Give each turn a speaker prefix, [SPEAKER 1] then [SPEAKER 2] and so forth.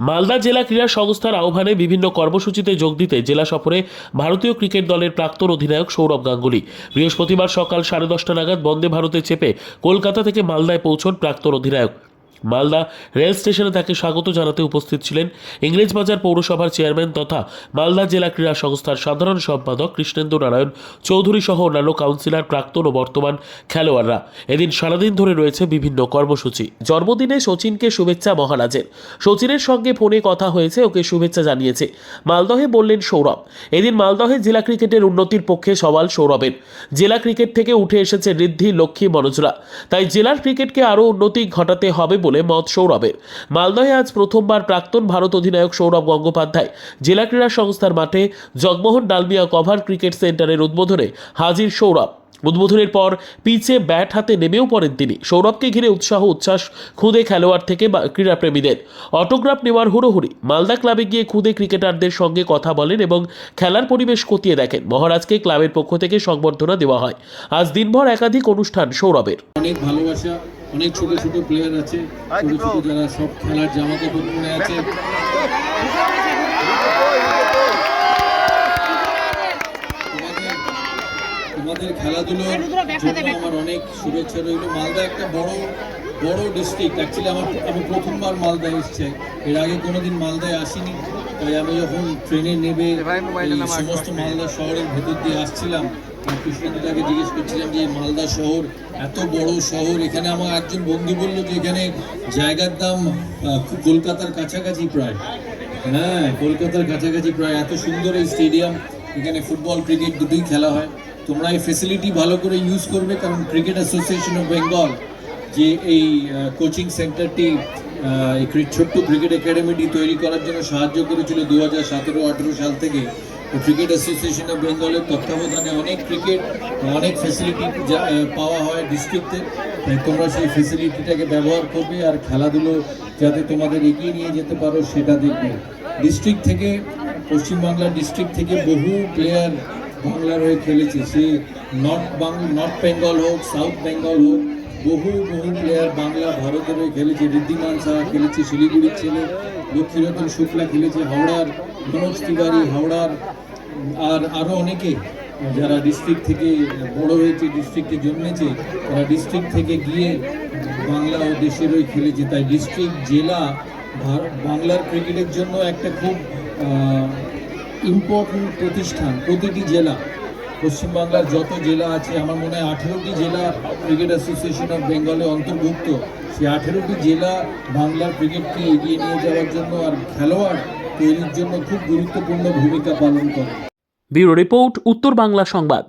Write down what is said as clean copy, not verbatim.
[SPEAKER 1] মালদা জেলা ক্রীড়া সংস্থার আহ্বানে বিভিন্ন কর্মসূচিতে যোগ দিতে জেলা সফরে ভারতীয় ক্রিকেট দলের প্রাক্তন অধিনায়ক সৌরভ গাঙ্গুলি। বৃহস্পতিবার সকাল 10:30 নাগাদ বন্দে ভারতে চেপে কলকাতা থেকে মালদায় পৌঁছন প্রাক্তন অধিনায়ক। মালদা রেল স্টেশনে তাকে স্বাগত জানাতে উপস্থিত ছিলেন ইংরেজবাজার পৌরসভার চেয়ারম্যান তথা মালদা জেলা ক্রীড়া সংস্থার সাধারণ সম্পাদক কৃষ্ণেন্দু নারায়ণ চৌধুরী সহ অন্যান্য কাউন্সিলর, প্রাক্তন ও বর্তমান খেলোয়াড়রা। এদিন সারাদিন ধরে রয়েছে বিভিন্ন কর্মসূচি। জন্মদিনে সচিনকে শুভেচ্ছা মহারাজের। সচিনের সঙ্গে ফোনে কথা হয়েছে, ওকে শুভেচ্ছা জানিয়েছে। মালদহে বললেন সৌরভ। এদিন মালদহে জেলা ক্রিকেটের উন্নতির পক্ষে সওয়াল সৌরভের। জেলা ক্রিকেট থেকে উঠে এসেছে ঋদ্ধি, লক্ষ্মী, মনোজরা, তাই জেলার ক্রিকেটকে আরও উন্নতি ঘটাতে হবে বলে মত সৌরভের। মালদহে আজ প্রথমবার প্রাক্তন ভারত অধিনায়ক সৌরভ গঙ্গোপাধ্যায় জেলা ক্রীড়া সংস্থার মাঠে জগমোহন ডালমিয়া কভার ক্রিকেট সেন্টারের উদ্বোধনে হাজির সৌরভ। উদ্বোধনের পর পিচে ব্যাট হাতে নেমেও পড়েন তিনি। সৌরভকে ঘিরে উৎসাহ উচ্ছ্বাস খুদে খেলোয়াড় থেকে ক্রীড়াপ্রেমীদের। অটোগ্রাফ নেওয়ার হুড়োহুড়ি। মালদা ক্লাবে গিয়ে খুদে ক্রিকেটারদের সঙ্গে কথা বলেন এবং খেলার পরিবেশ খতিয়ে দেখেন। মহারাজকে ক্লাবের পক্ষ থেকে সংবর্ধনা দেওয়া হয়। আজ দিনভর একাধিক অনুষ্ঠান সৌরভের।
[SPEAKER 2] অনেক ভালোবাসা, অনেক ছোট ছোট প্লেয়ার আছে, ছোট ছোট যারা সব খেলার জামা কাপড় পরে আছে। তোমাদের খেলাধুলোর জন্য আমার অনেক শুভেচ্ছা রইল। মালদা একটা বড় ডিস্ট্রিক্ট। অ্যাকচুয়ালি আমি প্রথমবার মালদায় এসেছি, এর আগে কোনোদিন মালদায় আসিনি। তাই আমি যখন ট্রেনে নেবে এই সমস্ত মালদা শহরের ভেতর দিয়ে আসছিলাম, কৃষ্ণদাকে জিজ্ঞেস করছিলাম যে মালদা শহর এত বড় শহর, এখানে আমার একজন বন্ধু বললো যে এখানে জায়গার দাম কলকাতার কাছাকাছি প্রায়। হ্যাঁ, কলকাতার কাছাকাছি প্রায়। এত সুন্দর এই স্টেডিয়াম, এখানে ফুটবল ক্রিকেট দুটোই খেলা হয়। তোমরা এই ফেসিলিটি ভালো করে ইউজ করবে, কারণ ক্রিকেট অ্যাসোসিয়েশন অফ বেঙ্গল যে এই কোচিং সেন্টারটি, ছোট্ট ক্রিকেট একাডেমিটি তৈরি করার জন্য সাহায্য করেছিল 2017-18 সাল থেকে। ক্রিকেট অ্যাসোসিয়েশন অফ বেঙ্গলের তত্ত্বাবধানে অনেক ফেসিলিটি পাওয়া হয় ডিস্ট্রিক্টে। তোমরা সেই ফেসিলিটিটাকে ব্যবহার করবে আর খেলাধুলো যাতে তোমাদের এগিয়ে নিয়ে যেতে পারো সেটা দেখবে। ডিস্ট্রিক্ট থেকে, পশ্চিমবাংলার ডিস্ট্রিক্ট থেকে বহু প্লেয়ার বাংলার হয়ে খেলেছে। সে নর্থ বেঙ্গল হোক, সাউথ বেঙ্গল হোক, বহু প্লেয়ার বাংলা ভারতের হয়ে খেলেছে। ঋদ্ধিমান সাহা খেলেছে, শিলিগুড়ির ছেলে লক্ষ্মীরতন শুক্লা খেলেছে, হাওড়ার মনোজ তিওয়ারি, হাওড়ার আর আরও অনেকে যারা ডিস্ট্রিক্ট থেকে বড় হয়েছে, ডিস্ট্রিক্টে জন্মেছে, তারা ডিস্ট্রিক্ট থেকে গিয়ে বাংলা ও দেশের হয়ে খেলেছে। তাই ডিস্ট্রিক্ট, জেলা বাংলার ক্রিকেটের জন্য একটা খুব ইম্পর্টেন্ট প্রতিষ্ঠান। প্রতিটি জেলা, পশ্চিমবাংলার যত জেলা আছে, আমার মনে হয় 18টি জেলা ক্রিকেট অ্যাসোসিয়েশন অফ বেঙ্গলে অন্তর্ভুক্ত। সেই 18টি জেলা বাংলার ক্রিকেটকে এগিয়ে নিয়ে যাওয়ার জন্য আর খেলোয়াড় তৈরির জন্য খুব গুরুত্বপূর্ণ ভূমিকা পালন করে।
[SPEAKER 1] ব্যুরো রিপোর্ট, উত্তর বাংলা সংবাদ।